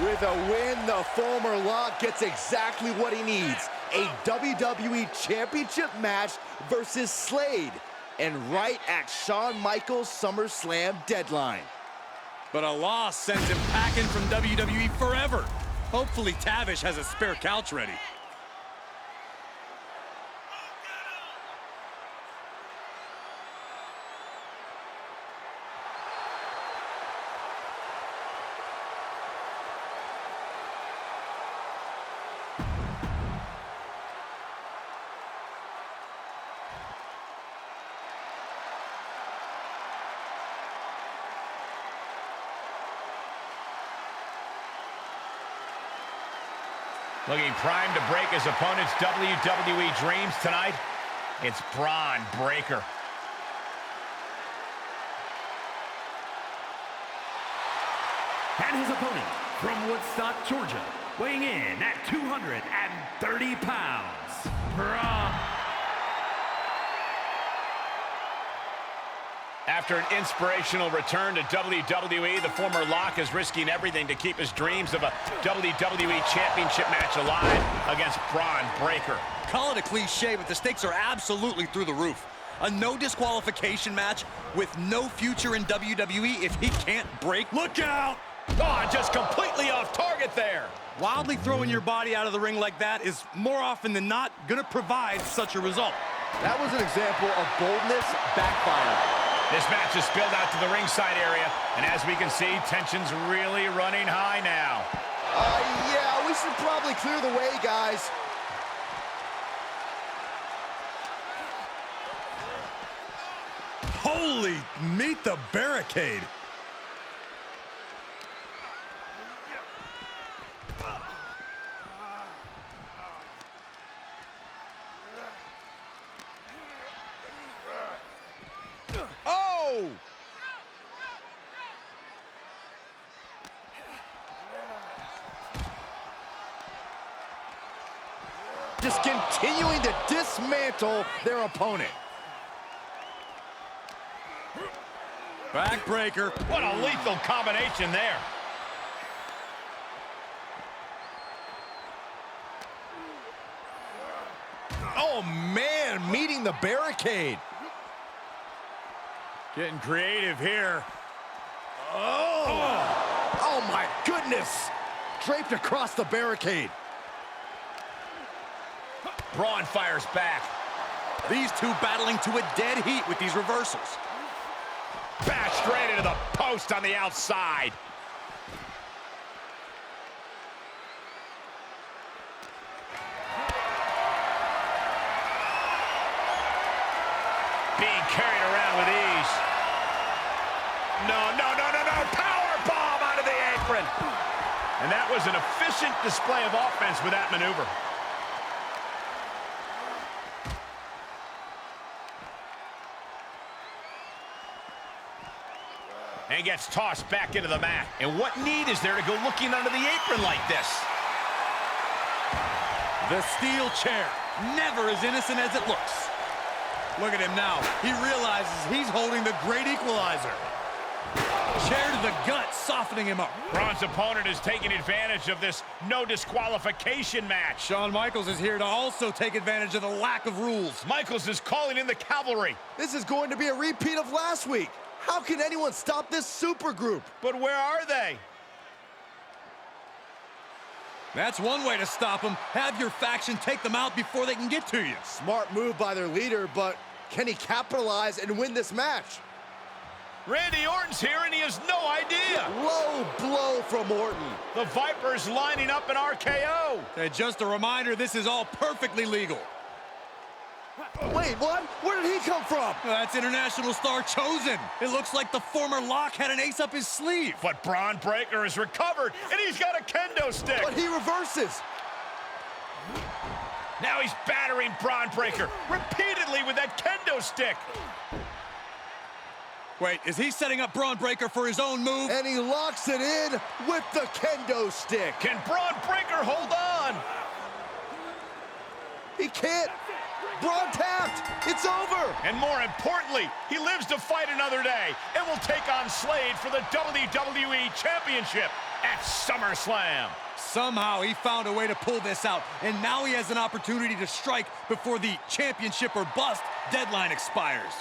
With a win, the former Lock gets exactly what he needs. A WWE Championship match versus Slade. And right at Shawn Michaels' SummerSlam deadline. But a loss sends him packing from WWE forever. Hopefully Tavish has a spare couch ready. Looking primed to break his opponent's WWE dreams tonight, it's Bron Breakker. And his opponent from Woodstock, Georgia, weighing in at 230 pounds, Bron. After an inspirational return to WWE, the former Lock is risking everything to keep his dreams of a WWE Championship match alive against Bron Breakker. Call it a cliche, but the stakes are absolutely through the roof. A no disqualification match with no future in WWE if he can't break. Look out! Oh, just completely off target there. Wildly throwing your body out of the ring like that is more often than not gonna provide such a result. That was an example of boldness backfiring. This match is spilled out to the ringside area, and as we can see, tension's really running high now. Yeah, we should probably clear the way, guys. Holy, meet the barricade. Oh! Just continuing to dismantle their opponent. Backbreaker. What a lethal combination there. Oh, man, meeting the barricade. Getting creative here. Oh, my goodness. Draped across the barricade. Braun fires back. These two battling to a dead heat with these reversals. Bash straight into the post on the outside. Being carried around with ease. No. Power bomb out of the apron. And that was an efficient display of offense with that maneuver. And gets tossed back into the mat. And what need is there to go looking under the apron like this? The steel chair, never as innocent as it looks. Look at him now. He realizes he's holding the great equalizer. Chair to the gut, softening him up. Braun's opponent is taking advantage of this no disqualification match. Shawn Michaels is here to also take advantage of the lack of rules. Michaels is calling in the cavalry. This is going to be a repeat of last week. How can anyone stop this super group? But where are they? That's one way to stop them. Have your faction take them out before they can get to you. Smart move by their leader, but can he capitalize and win this match? Randy Orton's here and he has no idea. Low blow from Orton. The Viper's lining up an RKO. And just a reminder, this is all perfectly legal. Wait, what? Where did he come from? That's international star Chosen. It looks like the former Lock had an ace up his sleeve. But Bron Breakker has recovered, and he's got a kendo stick. But he reverses. Now he's battering Bron Breakker repeatedly with that kendo stick. Wait, is he setting up Bron Breakker for his own move? And he locks it in with the kendo stick. Can Bron Breakker hold on? He can't. Braun tapped. It's over. And more importantly, he lives to fight another day and will take on Slade for the WWE Championship. at SummerSlam. Somehow he found a way to pull this out, and now he has an opportunity to strike before the championship or bust deadline expires.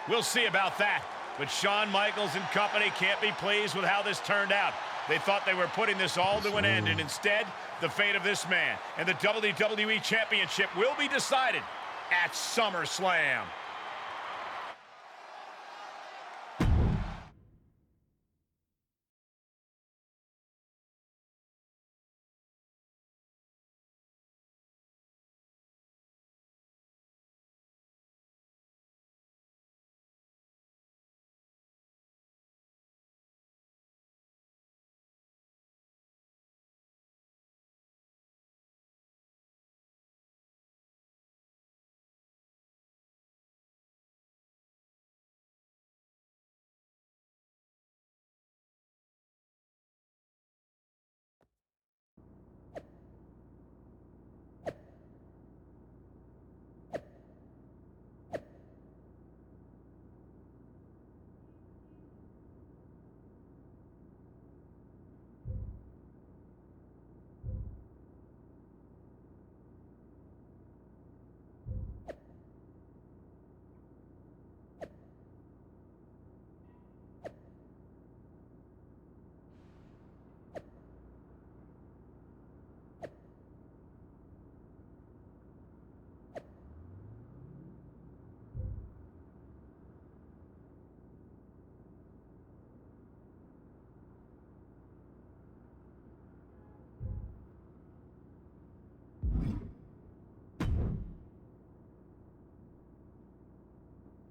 We'll see about that, but Shawn Michaels and company can't be pleased with how this turned out. They thought they were putting this all to an end, and instead, the fate of this man and the WWE Championship will be decided at SummerSlam.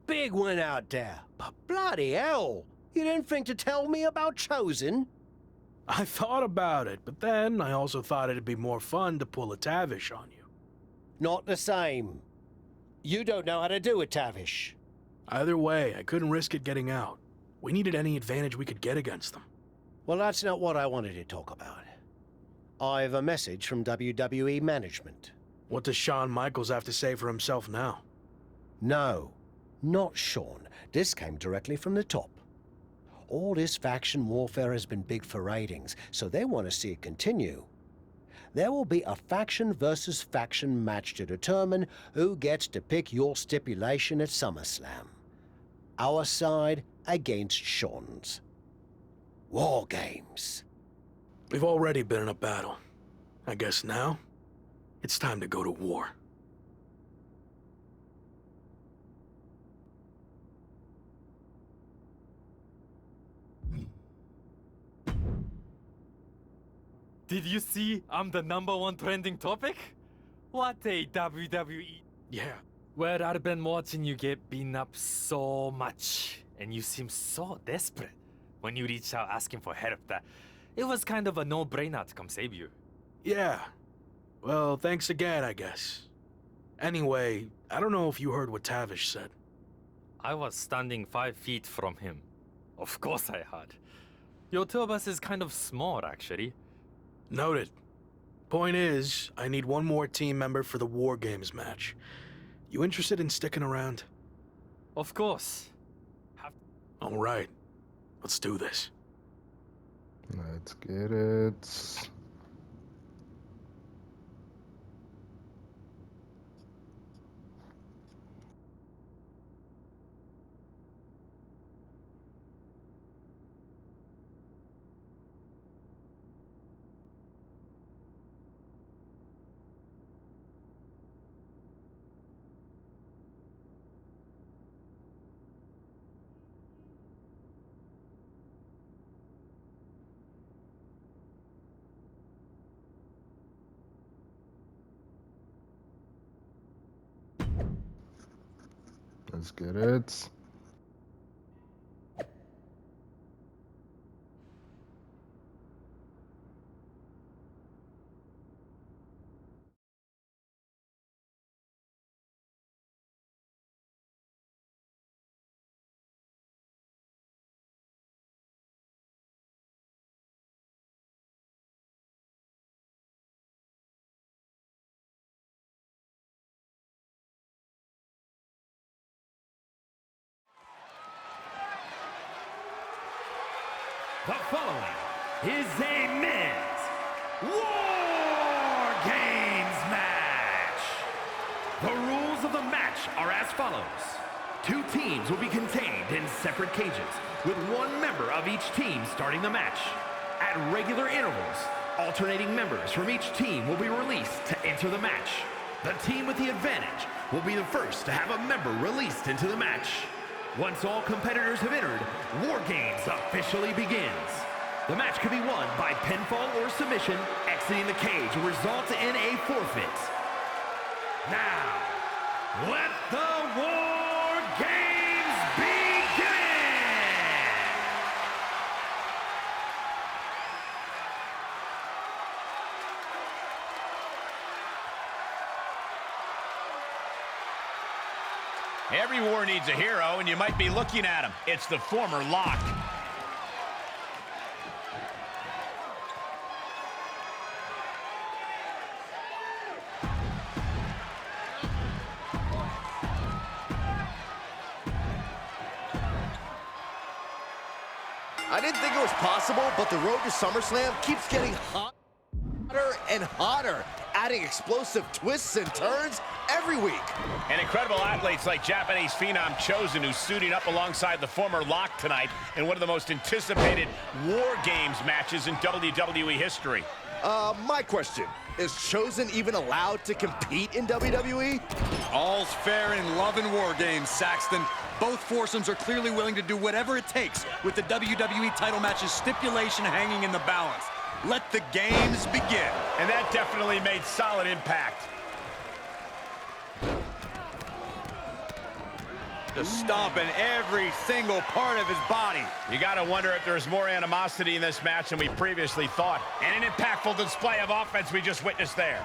Big win out there, but bloody hell, you didn't think to tell me about Chosen? I thought about it, but then I also thought it'd be more fun to pull a Tavish on you. Not the same. You don't know how to do it, Tavish. Either way, I couldn't risk it getting out. We needed any advantage we could get against them. Well, that's not what I wanted to talk about. I have a message from WWE management. What does Shawn Michaels have to say for himself now? No, not Shawn. This came directly from the top. All this faction warfare has been big for ratings, so they want to see it continue. There will be a faction versus faction match to determine who gets to pick your stipulation at SummerSlam. Our side against Shawn's. War games. We've already been in a battle. I guess now, it's time to go to war. Did you see I'm the #1 trending topic? What a WWE. Yeah. Well, I've been watching you get beaten up so much, and you seem so desperate when you reached out asking for help that it was kind of a no-brainer to come save you. Yeah. Well, thanks again, I guess. Anyway, I don't know if you heard what Tavish said. I was standing 5 feet from him. Of course I had. Your tour bus is kind of small, actually. Noted. Point is, I need one more team member for the War Games match. You interested in sticking around? Of course. All right. Let's do this. Let's get it. Let's get it. The following is a War Games match. The rules of the match are as follows. 2 teams will be contained in separate cages, with 1 member of each team starting the match. At regular intervals, alternating members from each team will be released to enter the match. The team with the advantage will be the first to have a member released into the match. Once all competitors have entered, War Games officially begins. The match can be won by pinfall or submission. Exiting the cage will result in a forfeit. Now, let the War Games begin! Every war needs a hero, and you might be looking at him. It's the former Lock. I didn't think it was possible, but the road to SummerSlam keeps getting hotter and hotter, adding explosive twists and turns every week. And incredible athletes like Japanese phenom Chosen, who's suiting up alongside the former Lock tonight in one of the most anticipated War Games matches in WWE history. My question, is Chosen even allowed to compete in WWE? All's fair in love and war games, Saxton. Both foursomes are clearly willing to do whatever it takes with the WWE title match's stipulation hanging in the balance. Let the games begin. And that definitely made solid impact. Just stomping every single part of his body. You gotta wonder if there's more animosity in this match than we previously thought. And an impactful display of offense we just witnessed there.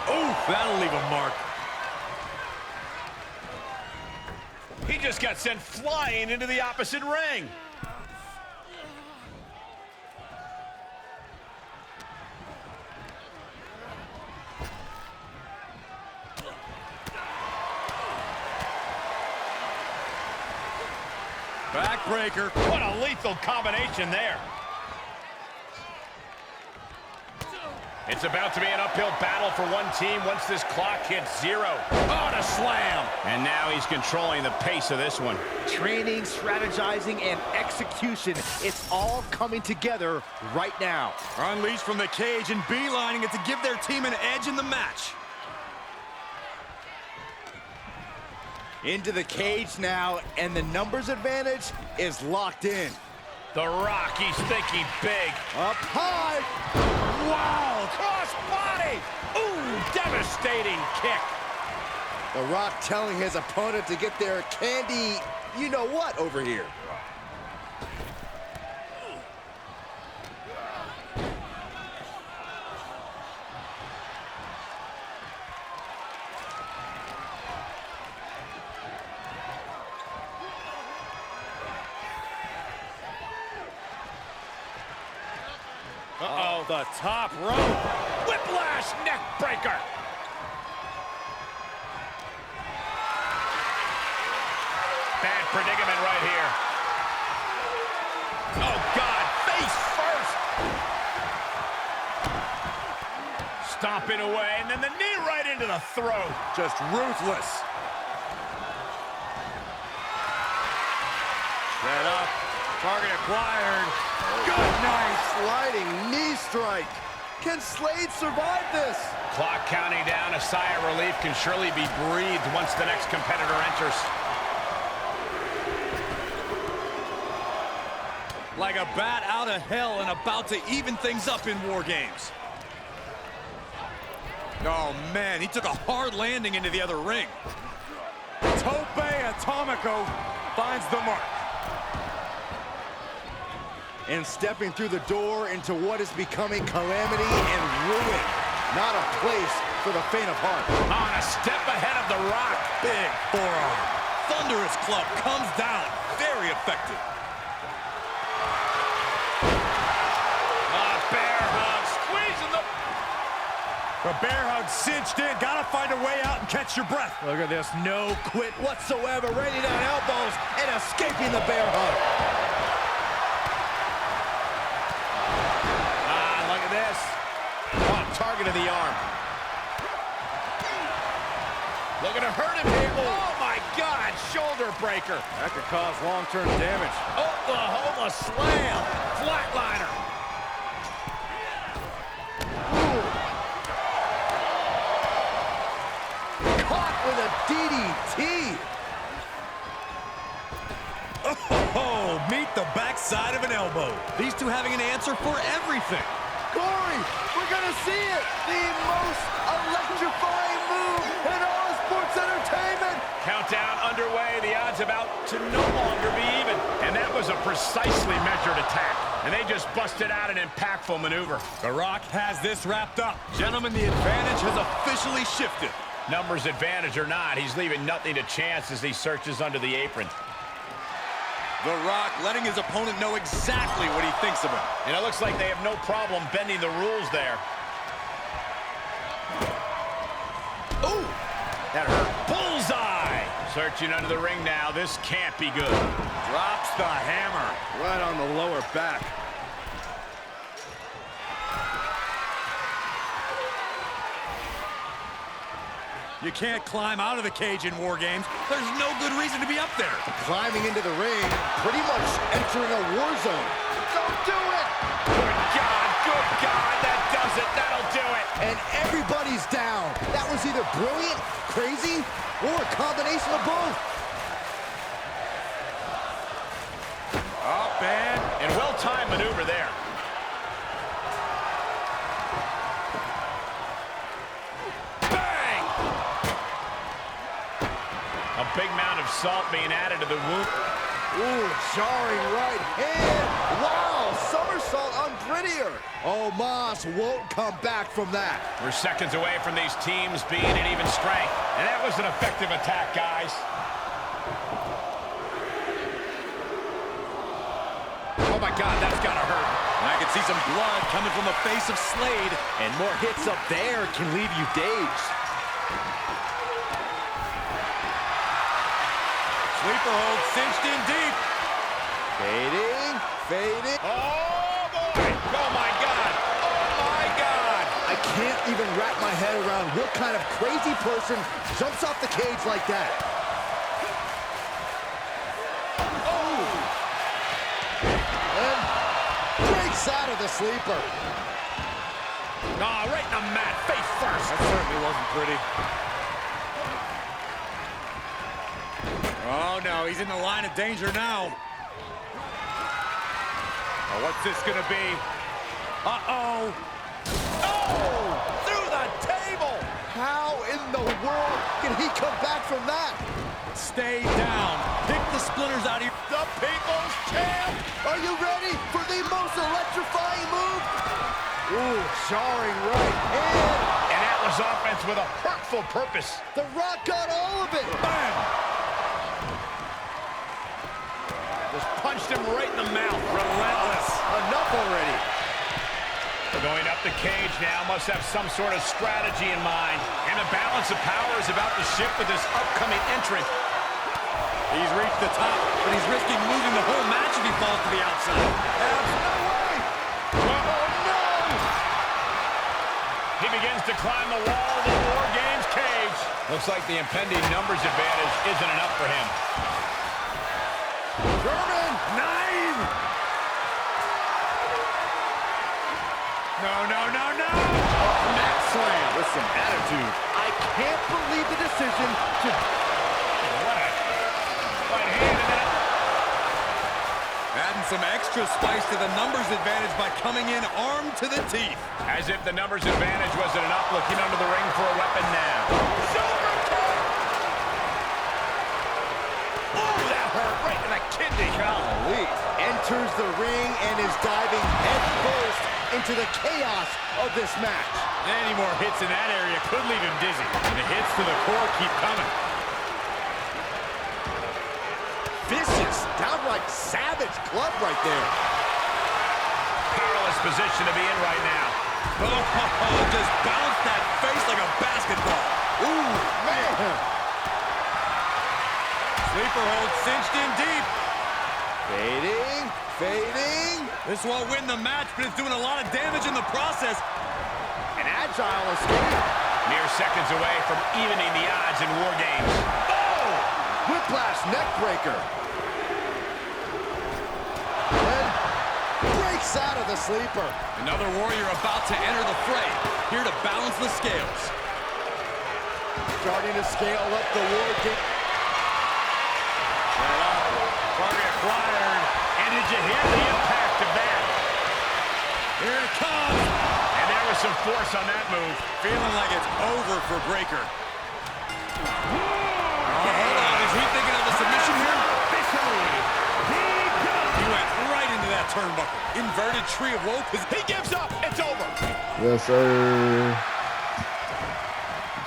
Ooh, that'll leave a mark. He just got sent flying into the opposite ring. Backbreaker. What a lethal combination there. It's about to be an uphill battle for one team once this clock hits 0. On a slam. And now he's controlling the pace of this one. Training, strategizing, and execution, it's all coming together right now. Unleashed from the cage and beelining it to give their team an edge in the match. Into the cage now, and the numbers advantage is locked in. The Rock, he's thinking big. Up high. Wow, cross body. Ooh, devastating kick. The Rock telling his opponent to get their candy, you know what, over here. Uh-oh, the top rope. Whiplash neck breaker. Bad predicament right here. Oh, God, face first. Stomping away, and then the knee right into the throat. Just ruthless. Set up. Target acquired. Good night. Sliding knee strike. Can Slade survive this? Clock counting down. A sigh of relief can surely be breathed once the next competitor enters. Like a bat out of hell and about to even things up in War Games. Oh, man, he took a hard landing into the other ring. Tope Atomico finds the mark. And stepping through the door into what is becoming calamity and ruin. Not a place for the faint of heart. On a step ahead of the Rock. Big forearm. Thunderous club comes down. Very effective. Bear hug. Squeezing the... The bear hug cinched in. Gotta find a way out and catch your breath. Look at this. No quit whatsoever. Raining down elbows and escaping the bear hug. target of the arm. Looking to hurt him here. Oh, my God. Shoulder breaker. That could cause long-term damage. Oklahoma slam. Flatliner. Caught with a DDT. Oh, meet the backside of an elbow. These two having an answer for everything. Corey, we're gonna see it. The most electrifying move in all sports entertainment. Countdown underway. The odds about to no longer be even. And that was a precisely measured attack. And they just busted out an impactful maneuver. The Rock has this wrapped up. Gentlemen, the advantage has officially shifted. Numbers advantage or not, he's leaving nothing to chance as he searches under the apron. The Rock letting his opponent know exactly what he thinks of him. And it looks like they have no problem bending the rules there. Ooh! That hurt. Bullseye! Searching under the ring now. This can't be good. Drops the hammer. Right on the lower back. You can't climb out of the cage in War Games. There's no good reason to be up there. Climbing into the ring, pretty much entering a war zone. Don't do it! Good God, that does it. That'll do it. And everybody's down. That was either brilliant, crazy, or a combination of both. Up and well-timed maneuver there. Bang! A big mound of salt being added to the wound. Ooh, jarring right hand. Wow, somersault unprettier. Oh, Moss won't come back from that. We're seconds away from these teams being at even strength. And that was an effective attack, guys. Oh, my God, that's got to hurt. And I can see some blood coming from the face of Slade. And more hits up there can leave you dazed. Sleeper hold cinched in deep. Fading, fading. Oh, boy. Oh, my God. Oh, my God. I can't even wrap my head around what kind of crazy person jumps off the cage like that. Oh! And breaks out of the sleeper. Oh, right in the mat, face first. That certainly wasn't pretty. Oh, no, he's in the line of danger now. Oh, what's this gonna be? Uh-oh. Oh! Through the table! How in the world can he come back from that? Stay down. Pick the splinters out of your... The People's Champ! Are you ready for the most electrifying move? Ooh, jarring right hand. And that was offense with a hurtful purpose. The Rock got all of it. Bam! Just punched him right in the mouth. Relentless. Enough already. Going up the cage now, must have some sort of strategy in mind. And the balance of power is about to shift with this upcoming entrant. He's reached the top, but he's risking losing the whole match if he falls to the outside. There's no way. Oh, no. He begins to climb the wall of the War Games cage. Looks like the impending numbers advantage isn't enough for him. German. 9. No. Mat slam with some attitude. I can't believe the decision to... What a right hand and then Adding some extra spice to the numbers advantage by coming in armed to the teeth. as if the numbers advantage wasn't enough, looking under the ring for a weapon now. Silver kick. Oh, that hurt right in the kidney. Golly. Enters the ring and is diving headfirst into the chaos of this match. Any more hits in that area could leave him dizzy. And the hits to the core keep coming. Vicious, downright savage club right there. Powerless position to be in right now. Oh, just bounced that face like a basketball. Ooh, man. Sleeper hold cinched in deep. Fading. This won't win the match, but it's doing a lot of damage in the process. And adds agile escape. Mere seconds away from evening the odds in War Games. Oh! Whiplash neckbreaker. And breaks out of the sleeper. Another warrior about to enter the fray, here to balance the scales. Starting to scale up the War Game. Set up, target acquired, and did you hear the impact of that? Here it comes. And there was some force on that move. Feeling like it's over for Breaker. Hold on, is he thinking of a submission here? He went right into that turnbuckle. Inverted tree of woe. He gives up. It's over. Yes, sir.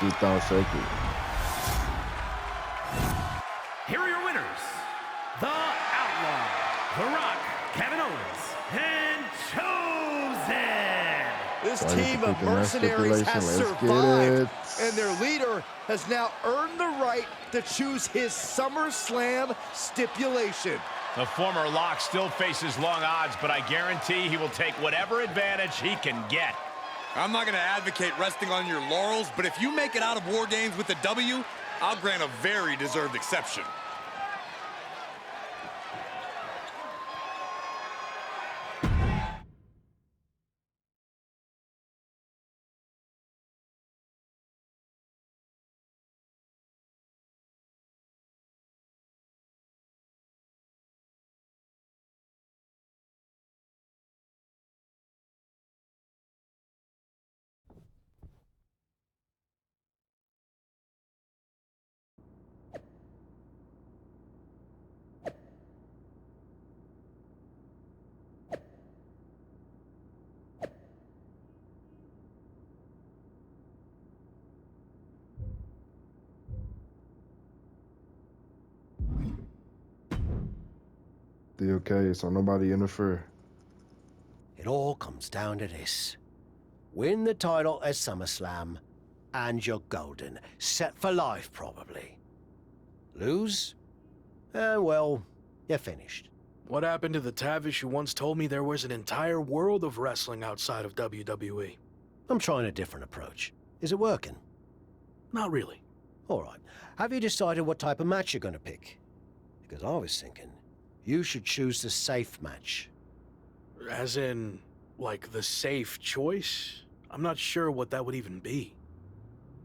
Just don't shake it. Here are your winners, The Outlaw, The Rock, Kevin Owens, and Chosen. This Why team you of picking that mercenaries has stipulation? Let's get survived, it. and their leader has now earned the right to choose his SummerSlam stipulation. The former Lock still faces long odds, but I guarantee he will take whatever advantage he can get. I'm not going to advocate resting on your laurels, but if you make it out of War Games with a W, I'll grant a very deserved exception. The okay, so nobody interfere. It all comes down to this. Win the title at SummerSlam, and you're golden. Set for life, probably. Lose? Well, you're finished. What happened to the Tavish who once told me there was an entire world of wrestling outside of WWE? I'm trying a different approach. Is it working? Not really. All right. Have you decided what type of match you're going to pick? Because I was thinking you should choose the safe match. As in, like, the safe choice? I'm not sure what that would even be.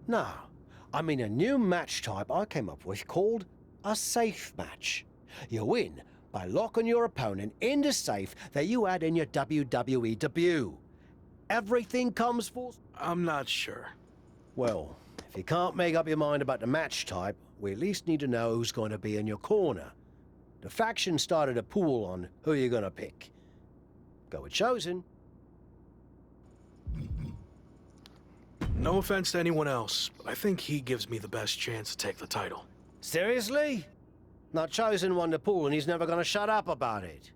No, I mean a new match type I came up with called a safe match. You win by locking your opponent in the safe that you had in your WWE debut. Everything comes full... I'm not sure. Well, if you can't make up your mind about the match type, we at least need to know who's going to be in your corner. The faction started a pool on who you're going to pick. Go with Chosen. No offense to anyone else, but I think he gives me the best chance to take the title. Seriously? Not Chosen won the pool and he's never going to shut up about it.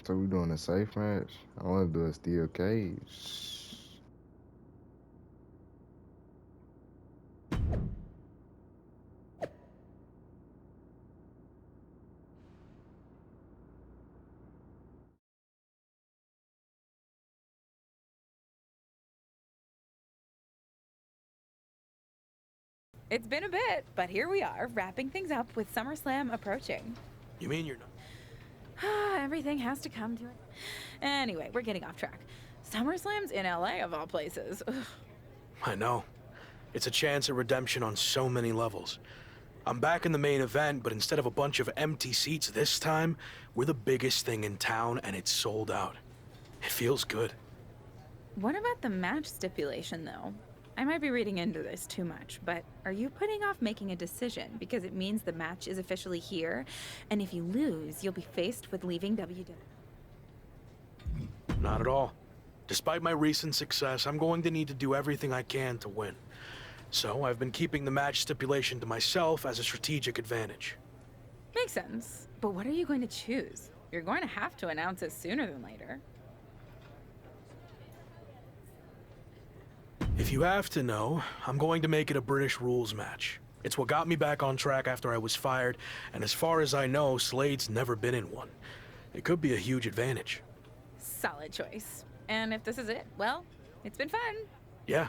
So we doing a safe match? I want to do a steel cage. It's been a bit, but here we are, wrapping things up with SummerSlam approaching. You mean you're not? Everything has to come to it. Anyway, we're getting off track. SummerSlam's in LA, of all places. Ugh. I know. It's a chance at redemption on so many levels. I'm back in the main event, but instead of a bunch of empty seats this time, we're the biggest thing in town and it's sold out. It feels good. What about the match stipulation, though? I might be reading into this too much, but are you putting off making a decision because it means the match is officially here, and if you lose, you'll be faced with leaving WWE? Not at all. Despite my recent success, I'm going to need to do everything I can to win. So I've been keeping the match stipulation to myself as a strategic advantage. Makes sense. But what are you going to choose? You're going to have to announce it sooner than later. If you have to know, I'm going to make it a British rules match. It's what got me back on track after I was fired, and as far as I know, Slade's never been in one. It could be a huge advantage. Solid choice. And if this is it, well, It's been fun. Yeah.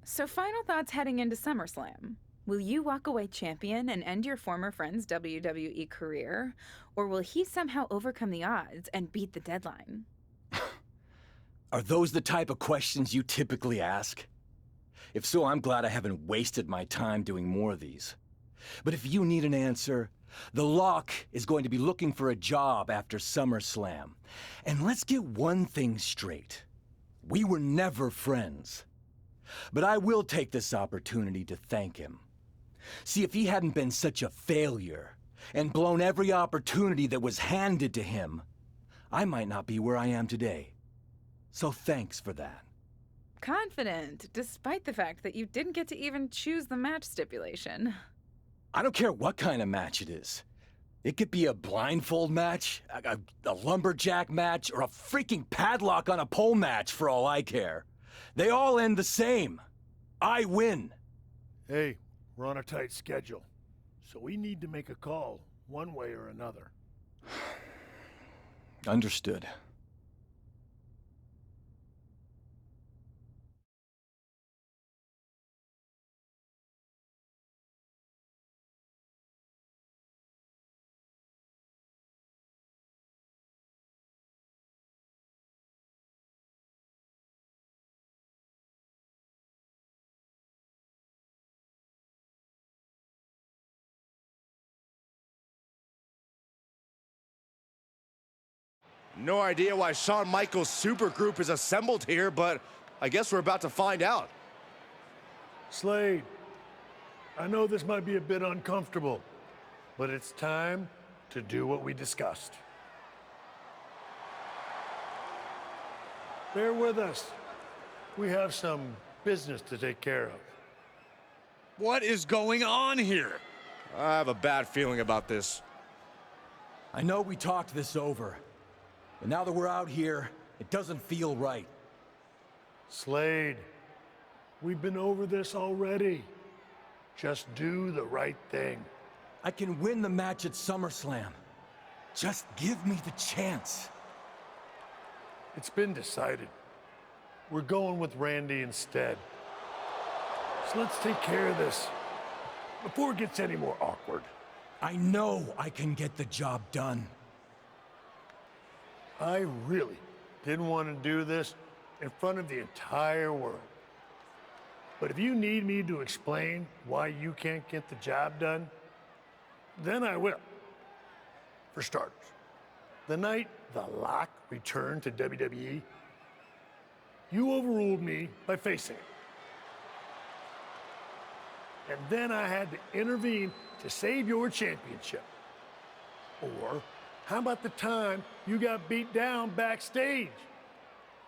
So, final thoughts heading into SummerSlam. Will you walk away champion and end your former friend's WWE career? Or will he somehow overcome the odds and beat the deadline? Are those the type of questions you typically ask? If so, I'm glad I haven't wasted my time doing more of these. But if you need an answer, the Lock is going to be looking for a job after SummerSlam. And let's get one thing straight. We were never friends. But I will take this opportunity to thank him. See, if he hadn't been such a failure and blown every opportunity that was handed to him, I might not be where I am today. So thanks for that. Confident, despite the fact that you didn't get to even choose the match stipulation. I don't care what kind of match it is. It could be a blindfold match, a lumberjack match, or a freaking padlock on a pole match for all I care. They all end the same. I win. Hey, we're on a tight schedule, so we need to make a call, one way or another. Understood. No idea why Shawn Michaels' supergroup is assembled here, but I guess we're about to find out. Slade, I know this might be a bit uncomfortable, but it's time to do what we discussed. Bear with us. We have some business to take care of. What is going on here? I have a bad feeling about this. I know we talked this over, but now that we're out here, it doesn't feel right. Slade, we've been over this already. Just do the right thing. I can win the match at SummerSlam. Just give me the chance. It's been decided. We're going with Randy instead. So let's take care of this before it gets any more awkward. I know I can get the job done. I really didn't want to do this in front of the entire world. But if you need me to explain why you can't get the job done, then I will. For starters, the night The Lock returned to WWE, you overruled me by facing it. And then I had to intervene to save your championship. Or how about the time you got beat down backstage,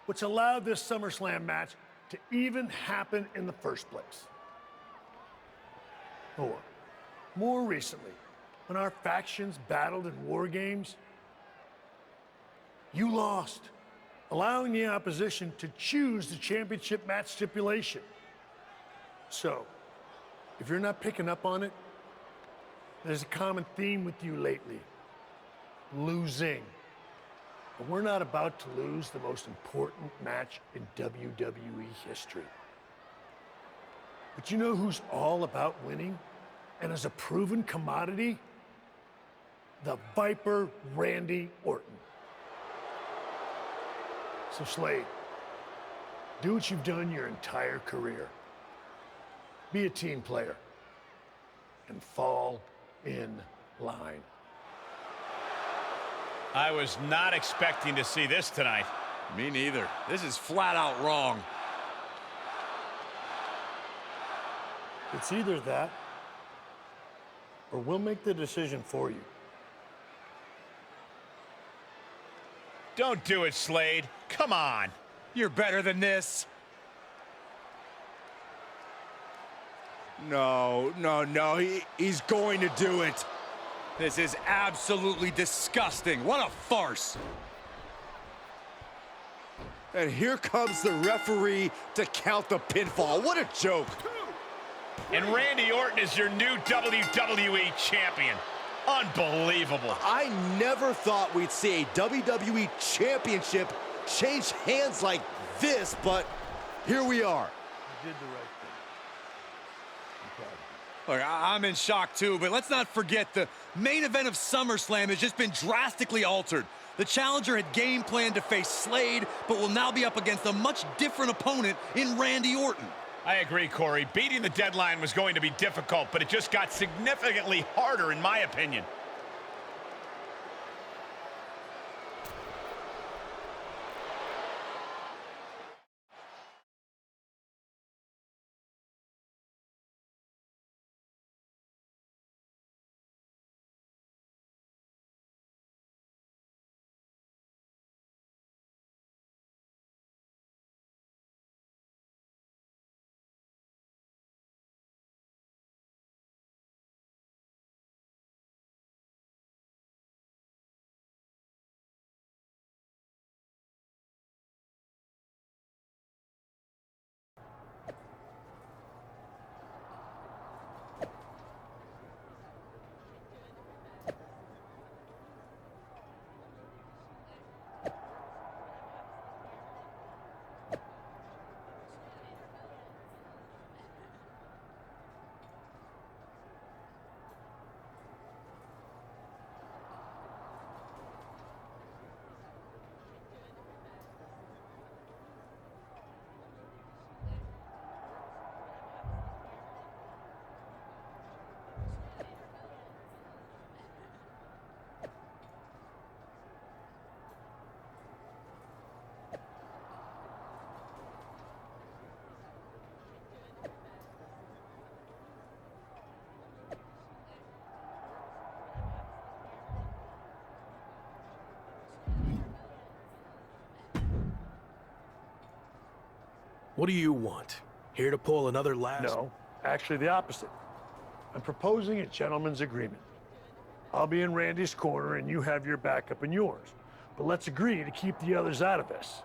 which allowed this SummerSlam match to even happen in the first place? Or more recently, when our factions battled in war games, you lost, allowing the opposition to choose the championship match stipulation. So, if you're not picking up on it, there's a common theme with you lately: losing. But we're not about to lose the most important match in WWE history. But you know who's all about winning and is a proven commodity? The Viper Randy Orton. So Slade, do what you've done your entire career. Be a team player and fall in line. I was not expecting to see this tonight. Me neither. This is flat out wrong. It's either that, or we'll make the decision for you. Don't do it, Slade. Come on. You're better than this. No, he's going to do it. This is absolutely disgusting. What a farce. And here comes the referee to count the pinfall. What a joke. And Randy Orton is your new WWE champion. Unbelievable. I never thought we'd see a WWE championship change hands like this, but here we are. You did the right thing. I'm proud of you. Look, I'm in shock too, but let's not forget the main event of SummerSlam has just been drastically altered. The challenger had game planned to face Slade, but will now be up against a much different opponent in Randy Orton. I agree, Corey. Beating the deadline was going to be difficult, but it just got significantly harder, in my opinion. What do you want? Here to pull another last... No, actually the opposite. I'm proposing a gentleman's agreement. I'll be in Randy's corner and you have your backup in yours. But let's agree to keep the others out of this.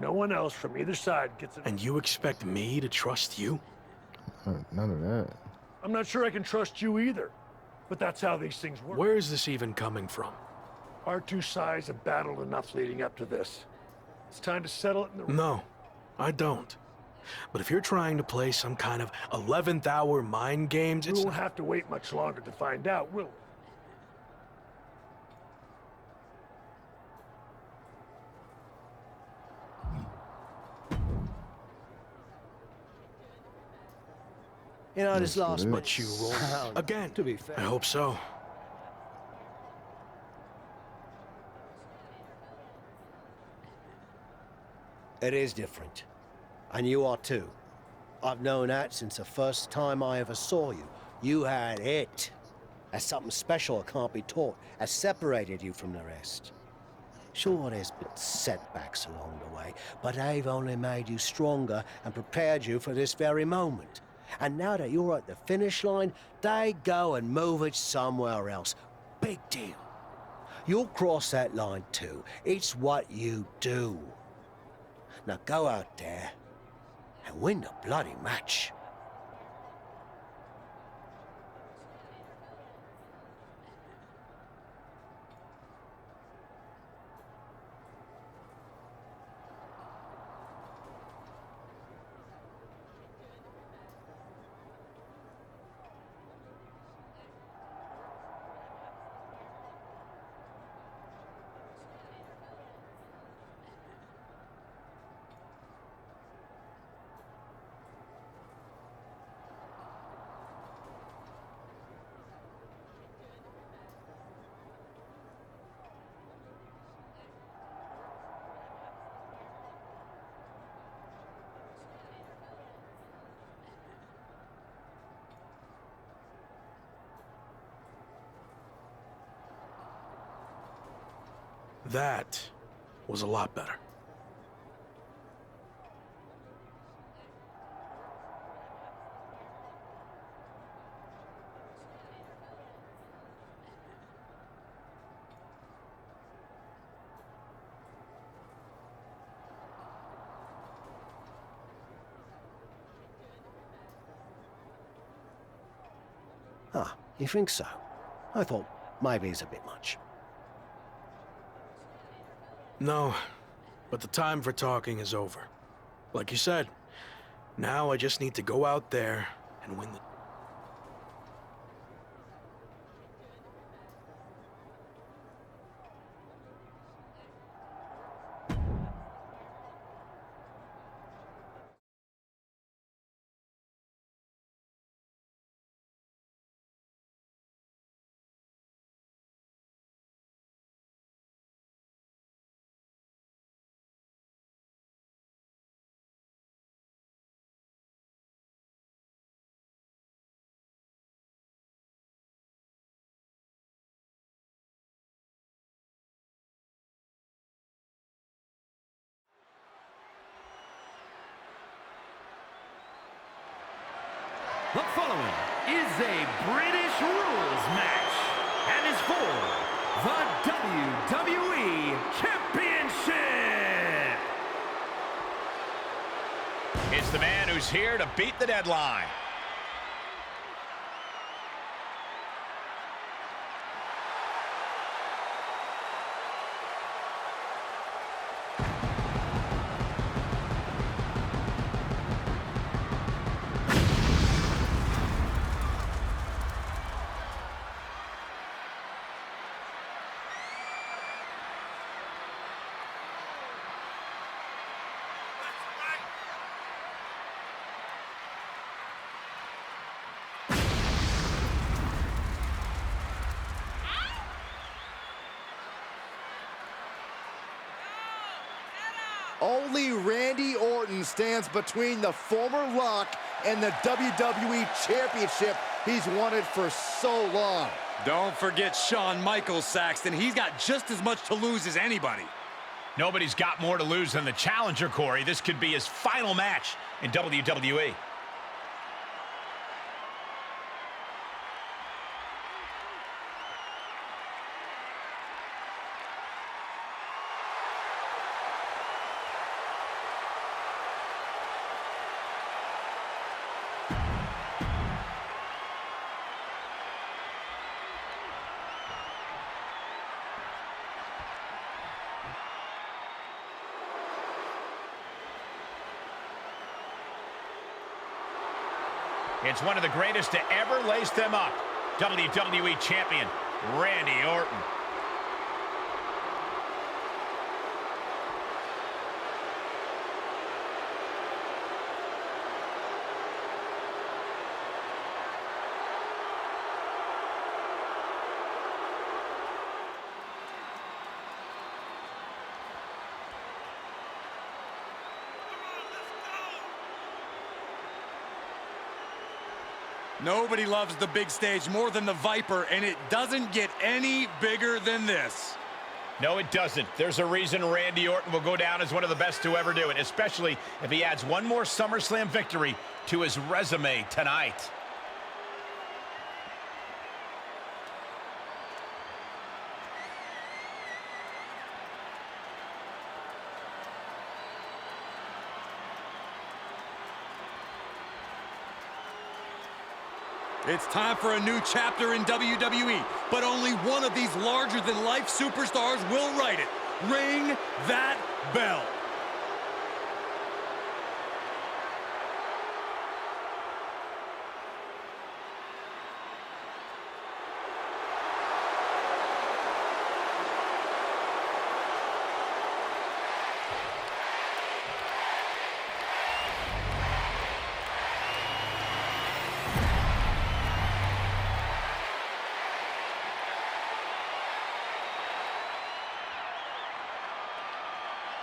No one else from either side gets it. And you expect me to trust you? None of that. I'm not sure I can trust you either. But that's how these things work. Where is this even coming from? Our two sides have battled enough leading up to this. It's time to settle it in the... No, I don't. But if you're trying to play some kind of 11th hour mind games, We won't have to wait much longer to find out, will we? You know, this Yes, last it is. But you roll again. To be fair. I hope so. It is different. And you are too. I've known that since the first time I ever saw you. You had it. That's something special that can't be taught, has separated you from the rest. Sure, there's been setbacks along the way, but they've only made you stronger and prepared you for this very moment. And now that you're at the finish line, they go and move it somewhere else. Big deal. You'll cross that line too. It's what you do. Now go out there and win the bloody match. That was a lot better. Ah, you think so? I thought maybe it's a bit much. No, but the time for talking is over. Like you said, now I just need to go out there and win the... The following is a British rules match and is for the WWE Championship. It's the man who's here to beat the deadline. Only Randy Orton stands between the former Rock and the WWE Championship he's wanted for so long. Don't forget Shawn Michaels, Saxton. He's got just as much to lose as anybody. Nobody's got more to lose than the challenger, Corey. This could be his final match in WWE. It's one of the greatest to ever lace them up. WWE Champion, Randy Orton. Nobody loves the big stage more than the Viper, and it doesn't get any bigger than this. No, it doesn't. There's a reason Randy Orton will go down as one of the best to ever do it, especially if he adds one more SummerSlam victory to his resume tonight. It's time for a new chapter in WWE, but only one of these larger-than-life superstars will write it. Ring that bell.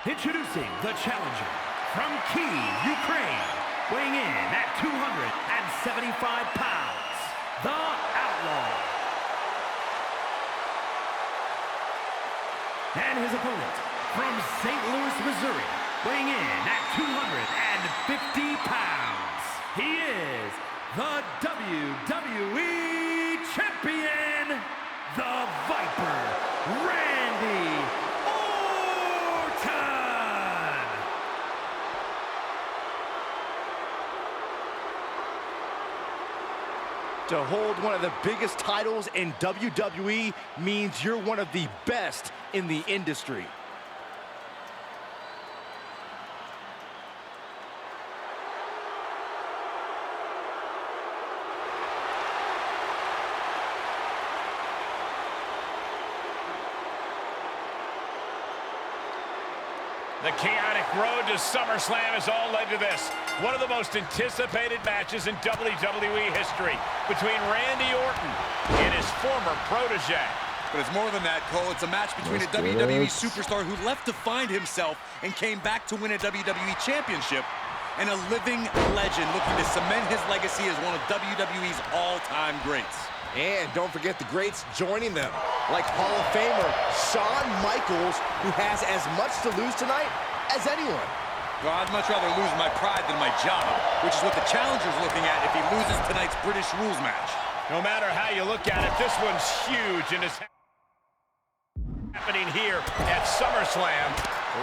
Introducing the challenger from Kyiv, Ukraine, weighing in at 275 pounds, the Outlaw. And his opponent from St. Louis, Missouri, weighing in at 250 pounds, he is the WWE Champion, the Viper, Randy To hold one of the biggest titles in WWE means you're one of the best in the industry. The chaotic road to SummerSlam has all led to this. One of the most anticipated matches in WWE history between Randy Orton and his former protege. But it's more than that, Cole. It's a match between a WWE superstar who left to find himself and came back to win a WWE championship, and a living legend looking to cement his legacy as one of WWE's all-time greats. And don't forget the greats joining them, like Hall of Famer Shawn Michaels, who has as much to lose tonight as anyone. Well, I'd much rather lose my pride than my job, which is what the challenger's looking at if he loses tonight's British rules match. No matter how you look at it, this one's huge, and it's happening here at SummerSlam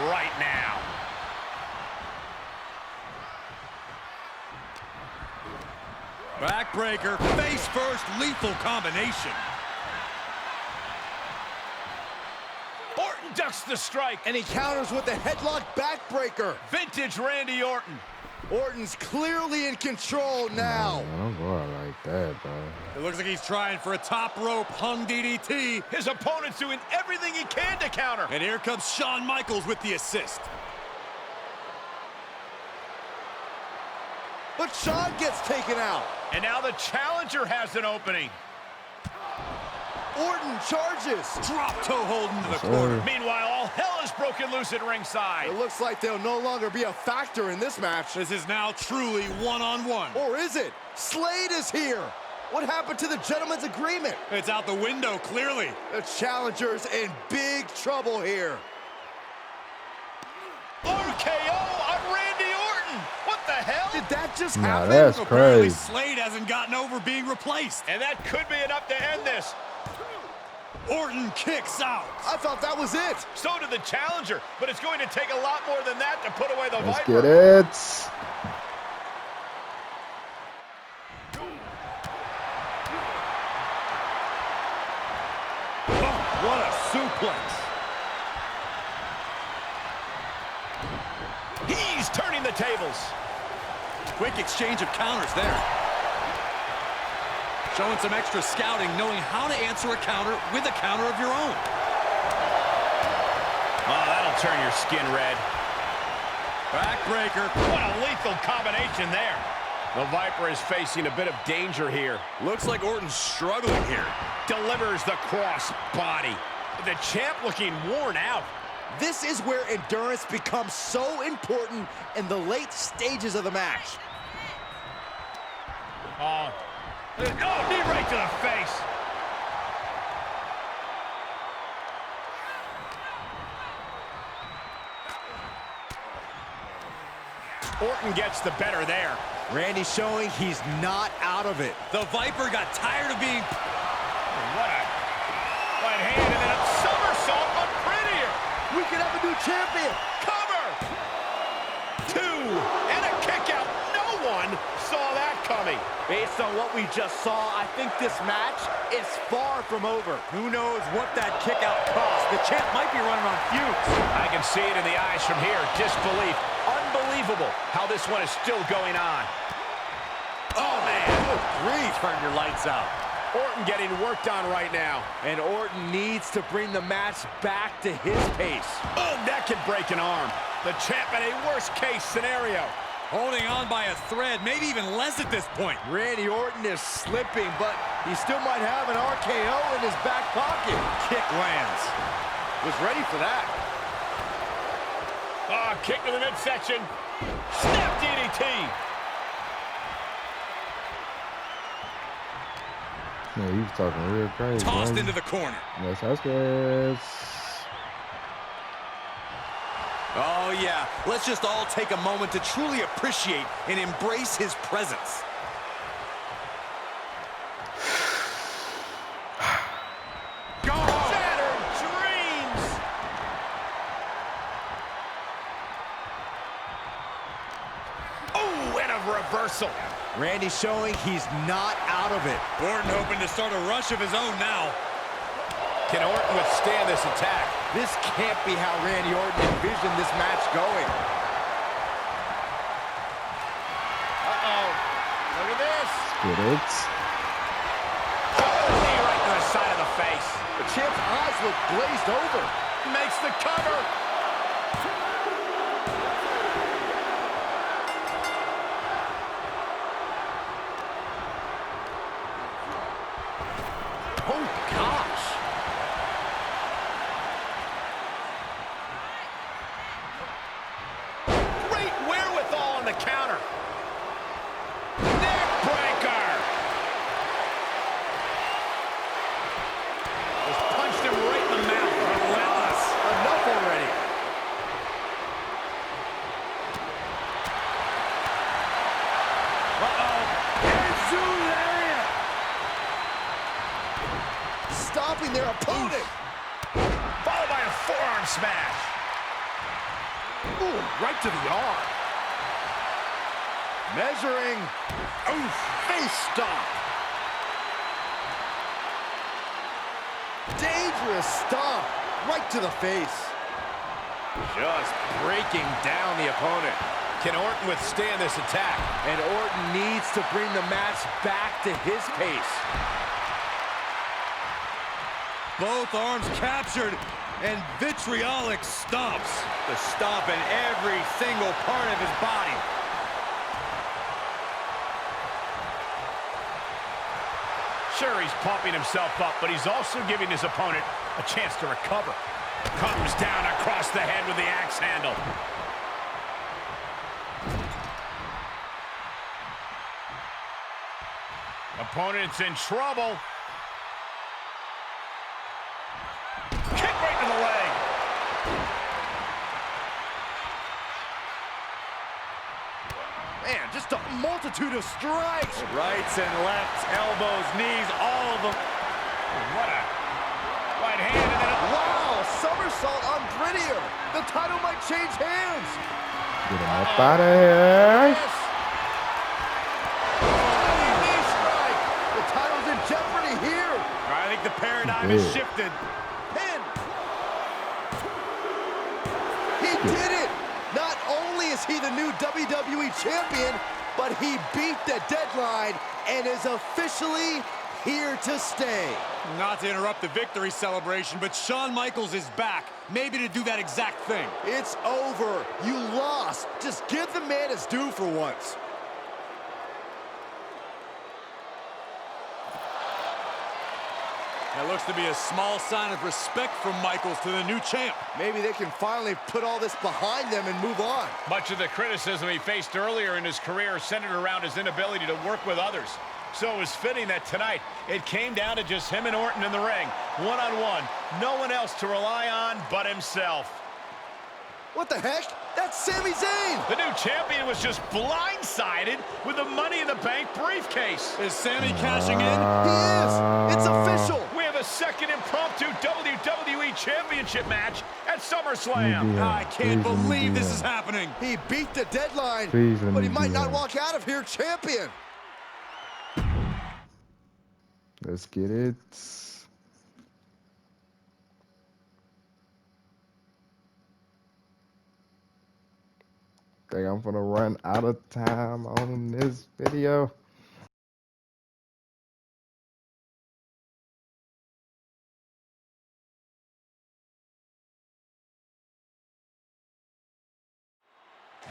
right now. Backbreaker, face first, lethal combination. Orton ducks the strike. And he counters with a headlock backbreaker. Vintage Randy Orton. Orton's clearly in control now. I don't go out like that, bro. It looks like he's trying for a top rope hung DDT. His opponent's doing everything he can to counter. And here comes Shawn Michaels with the assist. But Shawn gets taken out. And now the challenger has an opening. Orton charges. Drop toe hold into the corner. Meanwhile, all hell is broken loose at ringside. It looks like they'll no longer be a factor in this match. This is now truly one-on-one. Or is it? Slade is here. What happened to the gentleman's agreement? It's out the window, clearly. The challenger's in big trouble here. RKO on Randy Orton. What the hell? Did that just Nah, happen? that's Apparently crazy. Slade hasn't gotten over being replaced. And that could be enough to end this. Orton kicks out. I thought that was it. So did the challenger, but it's going to take a lot more than that to put away the Let's Viper. get it. Oh, what a suplex. He's turning the tables. Quick exchange of counters there. Showing some extra scouting, knowing how to answer a counter with a counter of your own. Oh, that'll turn your skin red. Backbreaker. What a lethal combination there. The Viper is facing a bit of danger here. Looks like Orton's struggling here. Delivers the cross body. The champ looking worn out. This is where endurance becomes so important in the late stages of the match. Oh, knee right to the face. Orton gets the better there. Randy showing he's not out of it. The Viper got tired of being... What a right hand and then a somersault, but prettier. We could have a new champion. Cover. 2 and a kick out. No one saw that coming. Based on what we just saw, I think this match is far from over. Who knows what that kick out cost? The champ might be running on fumes. I can see it in the eyes from here. Disbelief. Unbelievable how this one is still going on. Oh, man. Good grief. Turn your lights out. Orton getting worked on right now. And Orton needs to bring the match back to his pace. Oh, that could break an arm. The champ in a worst-case scenario. Holding on by a thread, maybe even less at this point. Randy Orton is slipping, but he still might have an RKO in his back pocket. Kick lands. Was ready for that. Oh, kick to the midsection. Snap DDT. Yeah, he was talking real crazy. Tossed man. into the corner. Yes, that's good. Oh, yeah. Let's just all take a moment to truly appreciate and embrace his presence. Go! Shattered dreams! Oh, and a reversal. reversal. Randy showing he's not out of it. Orton hoping to start a rush of his own now. Can Orton withstand this attack? This can't be how Randy Orton envisioned this match going. Uh-oh. Look at this. Get it. Knee right to the side of the face. The champ's eyes look glazed over. Makes the cover. Oh, gosh. Great wherewithal on the counter. Neck breaker. Just punched him right in the mouth. Relentless. Enough already. Stopping their opponent. Followed by a forearm smash. Ooh, right to the arm. Measuring. Ooh, face stomp. Dangerous stomp. Right to the face. Just breaking down the opponent. Can Orton withstand this attack? And Orton needs to bring the match back to his pace. Both arms captured, and vitriolic stomps. The stomp in every single part of his body. Sure, he's pumping himself up, but he's also giving his opponent a chance to recover. Comes down across the head with the axe handle. Opponent's in trouble. Kick right to the leg. Man, just a multitude of strikes. Rights and lefts, elbows, knees, all of them. What a right hand and then Wow, somersault on Brittier. The title might change hands. Get him up out of here. Knee strike. The title's in jeopardy here. I think the paradigm has shifted. Pin. He did it. Not only is he the new WWE champion, but he beat the deadline and is officially here to stay. Not to interrupt the victory celebration, but Shawn Michaels is back. Maybe to do that exact thing. It's over. You lost. Just give the man his due for once. That looks to be a small sign of respect from Michaels to the new champ. Maybe they can finally put all this behind them and move on. much of the criticism he faced earlier in his career centered around his inability to work with others. So it was fitting that tonight it came down to just him and Orton in the ring, one-on-one. No one else to rely on but himself. What the heck? That's Sami Zayn! The new champion was just blindsided with the Money in the Bank briefcase. Is Sami cashing in? He is! It's official! We have a second impromptu WWE Championship match at SummerSlam. I can't believe this is happening. He beat the deadline, Please let but he me might do not that. walk out of here champion. Let's get it. Think I'm gonna run out of time on this video.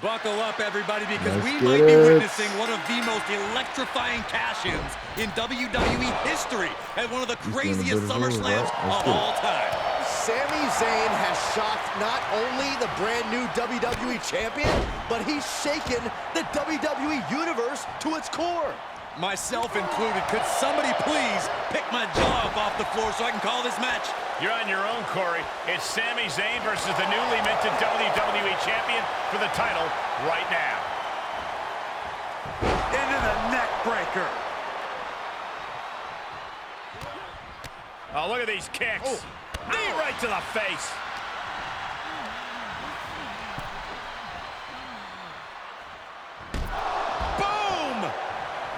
Buckle up, everybody, because Let's we get might be it. witnessing one of the most electrifying cash-ins in WWE history at one of the craziest SummerSlams of all time. Sami Zayn has shocked not only the brand new WWE champion, but he's shaken the WWE universe to its core. Myself included. Could somebody please pick my jaw up off the floor so I can call this match? You're on your own, Corey. It's Sami Zayn versus the newly minted WWE Champion for the title right now. Into the neck breaker. Oh, look at these kicks. Knee right to the face. Boom!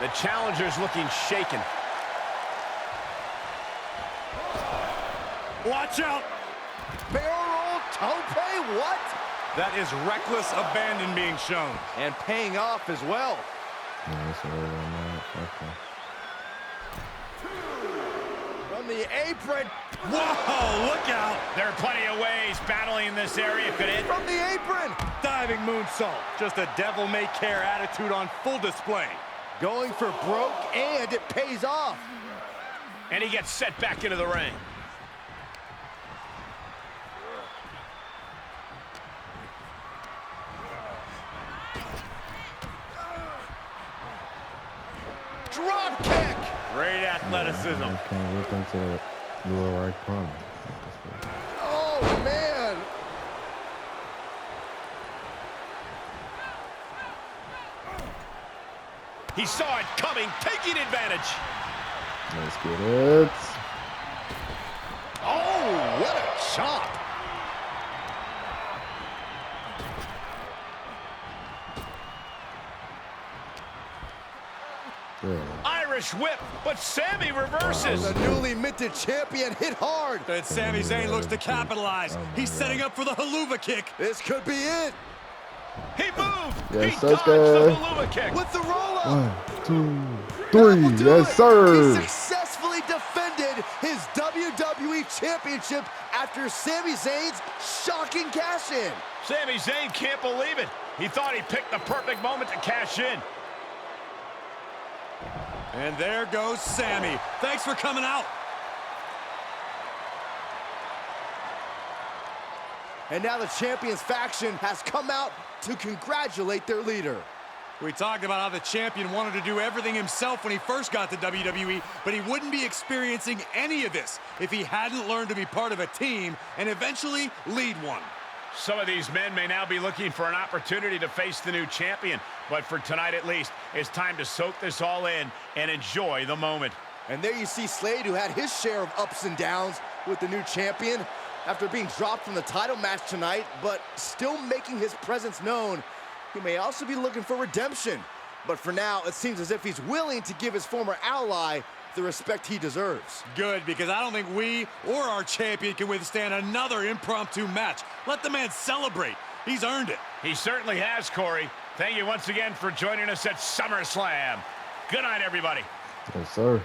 The challenger's looking shaken. Watch out! Barrel roll tope, what? That is reckless abandon being shown. And paying off as well. Yeah, that's all on that. Okay. From the apron. Whoa, look out! There are plenty of ways battling in this area could end. From the apron. Diving moonsault. Just a devil-may-care attitude on full display. Going for broke, and it pays off. And he gets set back into the ring. Drop kick. Great athleticism. I can't whip into the lower right corner. Oh, man. He saw it coming, taking advantage. Let's get it. Oh, what a chop. Yeah. Irish whip, but Sami reverses. The newly minted champion hit hard. And Sami Zayn looks to capitalize. He's setting up for the haluva kick. This could be it. He moved. Yes, He sir. dodged the haluva kick. With the roll-up. 1, 2, That 3. will do Yes, it. sir. He successfully defended his WWE Championship after Sami Zayn's shocking cash-in. Sami Zayn can't believe it. He thought he picked the perfect moment to cash in. And there goes Sami. Thanks for coming out. And now the Champions faction has come out to congratulate their leader. We talked about how the champion wanted to do everything himself when he first got to WWE, but he wouldn't be experiencing any of this if he hadn't learned to be part of a team and eventually lead one. Some of these men may now be looking for an opportunity to face the new champion, but for tonight at least, it's time to soak this all in and enjoy the moment. And there you see Slade, who had his share of ups and downs with the new champion after being dropped from the title match tonight, but still making his presence known. He may also be looking for redemption, but for now, it seems as if he's willing to give his former ally the respect he deserves. Good, because I don't think we or our champion can withstand another impromptu match. Let the man celebrate. He's earned it. He certainly has, Corey. Thank you once again for joining us at SummerSlam. Good night, everybody. Yes, sir.